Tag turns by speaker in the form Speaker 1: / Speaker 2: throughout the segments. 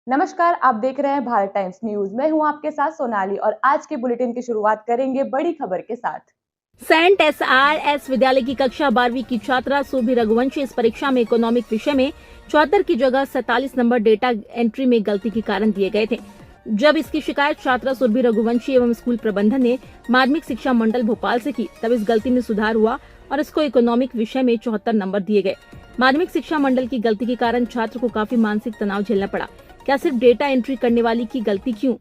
Speaker 1: नमस्कार, आप देख रहे हैं भारत टाइम्स न्यूज। मैं हूं आपके साथ सोनाली और आज के बुलेटिन की शुरुआत करेंगे बड़ी खबर के साथ।
Speaker 2: सेंट SRS विद्यालय की कक्षा 12वीं की छात्रा सुरभि रघुवंशी इस परीक्षा में इकोनॉमिक विषय में 74 की जगह 47 नंबर डेटा एंट्री में गलती के कारण दिए गए थे। जब इसकी शिकायत छात्रा सुरभि रघुवंशी एवं स्कूल प्रबंधन ने माध्यमिक शिक्षा मंडल भोपाल से की, तब इस गलती में सुधार हुआ और इसको इकोनॉमिक विषय में 74 नंबर दिए गए। माध्यमिक शिक्षा मंडल की गलती के कारण छात्र को काफी मानसिक तनाव झेलना पड़ा। क्या सिर्फ डेटा एंट्री करने वाली की गलती क्यों?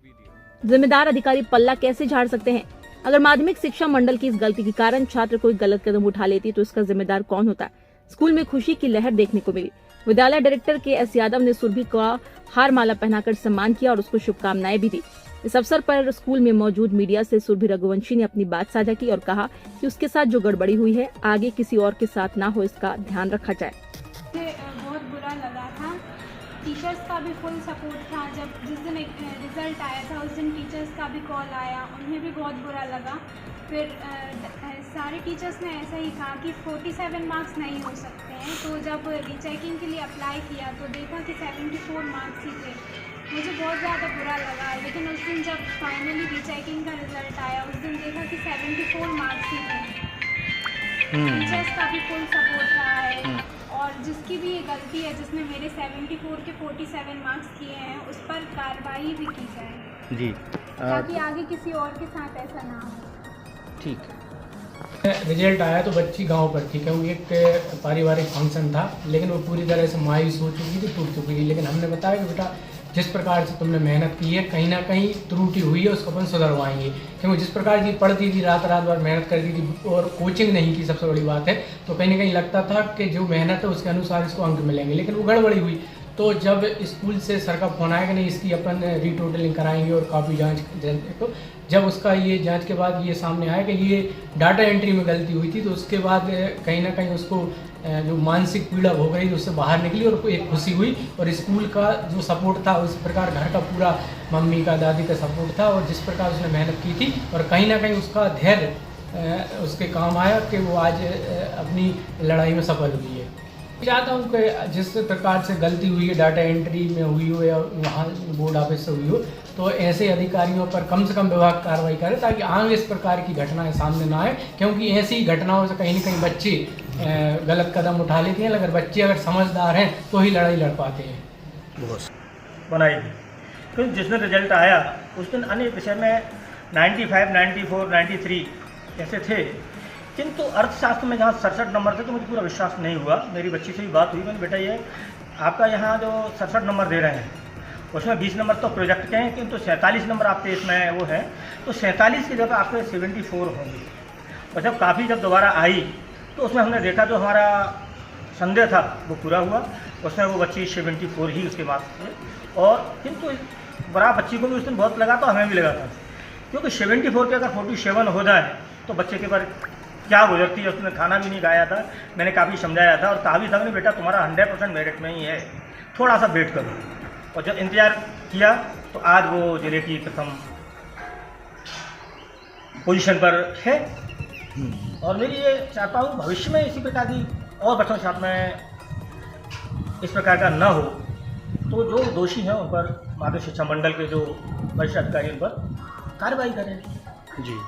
Speaker 2: जिम्मेदार अधिकारी पल्ला कैसे झाड़ सकते हैं? अगर माध्यमिक शिक्षा मंडल की इस गलती के कारण छात्र कोई गलत कदम उठा लेती तो इसका जिम्मेदार कौन होता? स्कूल में खुशी की लहर देखने को मिली। विद्यालय डायरेक्टर KS यादव ने सुरभि का हार माला पहनाकर सम्मान किया और उसको शुभकामनाएं भी दी। इस अवसर पर स्कूल में मौजूद मीडिया से सुरभि रघुवंशी ने अपनी बात साझा की और कहा कि उसके साथ जो गड़बड़ी हुई है आगे किसी और के साथ ना हो, इसका ध्यान रखा जाए।
Speaker 3: बहुत बुरा लगा था। टीचर्स का भी फुल सपोर्ट था। जब जिस दिन रिजल्ट आया था उस दिन टीचर्स का भी कॉल आया, उन्हें भी बहुत बुरा लगा। फिर सारे टीचर्स ने ऐसा ही कहा कि 47 मार्क्स नहीं हो सकते हैं। तो जब रीचेकिंग के लिए अप्लाई किया तो देखा कि 74 मार्क्स ही थे। मुझे बहुत ज़्यादा बुरा लगा, लेकिन उस दिन जब फाइनली रीचेकिंग का रिजल्ट आया उस दिन देखा कि 74 मार्क्स ही थे। टीचर्स का भी फुल सपोर्ट रहा है और जिसकी भी ये गलती है, जिसने मेरे 74 के 47 मार्क्स किए हैं, उस पर कार्रवाई भी की जाए जी, ताकि आगे किसी और के साथ ऐसा ना हो। ठीक
Speaker 4: है। रिजल्ट आया तो बच्ची गांव पर थी, क्योंकि एक पारिवारिक फंक्शन था, लेकिन वो पूरी तरह से मायूस हो चुकी थी, टूट चुकी थी। लेकिन हमने बताया कि बेटा जिस प्रकार से तुमने मेहनत की है, कहीं ना कहीं त्रुटि हुई है, उसको अपन सुधरवाएंगे। क्योंकि जिस प्रकार की पढ़ती थी, रात रात भर मेहनत करती थी और कोचिंग नहीं की, सबसे बड़ी बात है, तो कहीं ना कहीं लगता था कि जो मेहनत है उसके अनुसार इसको अंक मिलेंगे, लेकिन वो गड़बड़ी हुई। तो जब स्कूल से सर का फोन आया कि नहीं इसकी अपन रीटोटलिंग कराएंगे और काफ़ी जांच, तो जब उसका ये जांच के बाद ये सामने आया कि ये डाटा एंट्री में गलती हुई थी, तो उसके बाद कहीं ना कहीं उसको जो मानसिक पीड़ा हो गई उससे बाहर निकली और एक खुशी हुई। और स्कूल का जो सपोर्ट था, उस प्रकार घर का पूरा मम्मी का, दादी का सपोर्ट था, और जिस प्रकार उसने मेहनत की थी और कहीं ना कहीं उसका धैर्य उसके काम आया कि वो आज अपनी लड़ाई में सफल हुई है। चाहता हूँ कि जिस प्रकार से गलती हुई है, डाटा एंट्री में हुई हो या वहाँ बोर्ड ऑफिस से हुई हो, तो ऐसे अधिकारियों पर कम से कम विभाग कार्रवाई करे, ताकि आगे इस प्रकार की घटनाएं सामने ना आए। क्योंकि ऐसी घटनाओं से कहीं ना कहीं बच्चे गलत कदम उठा लेते हैं। अगर बच्चे अगर समझदार हैं तो ही लड़ाई लड़ पाते हैं।
Speaker 5: बनाई क्योंकि जिस दिन रिजल्ट आया उस दिन अन्य विषय में 95, 94, 93 ऐसे थे, किंतु अर्थशास्त्र में जहाँ 67 नंबर थे तो मुझे पूरा विश्वास नहीं हुआ। मेरी बच्ची से भी बात हुई, मैंने बेटा ये आपका यहाँ जो 67 नंबर दे रहे हैं उसमें 20 नंबर तो प्रोजेक्ट के हैं, किंतु 47 नंबर आपके इसमें वो है, तो 47 की जगह आपके 74 होंगे। और जब काफ़ी जब दोबारा आई तो उसमें हमने देखा जो हमारा संदेह था वो पूरा हुआ। उसमें वो बच्ची 74 ही उसके मार्क्स थे। और किंतु बड़ा बच्ची को भी उस दिन बहुत लगा, तो हमें भी लगा था, क्योंकि 74 के अगर 47 हो जाए तो बच्चे के पर क्या गुजरती है। उसने खाना भी नहीं खाया था, मैंने काफ़ी समझाया था और कहा भी था नहीं बेटा तुम्हारा 100% मेरिट में ही है, थोड़ा सा वेट करो। और जब इंतज़ार किया तो आज वो जिले की प्रथम पोजीशन पर है। और मेरी ये चाहता हूँ भविष्य में इसी प्रकार की और बच्चों के साथ में इस प्रकार का न हो, तो जो दोषी हैं उन पर माध्यमिक शिक्षा मंडल के जो वरिष्ठ अधिकारी उन पर कार्रवाई करें। जी।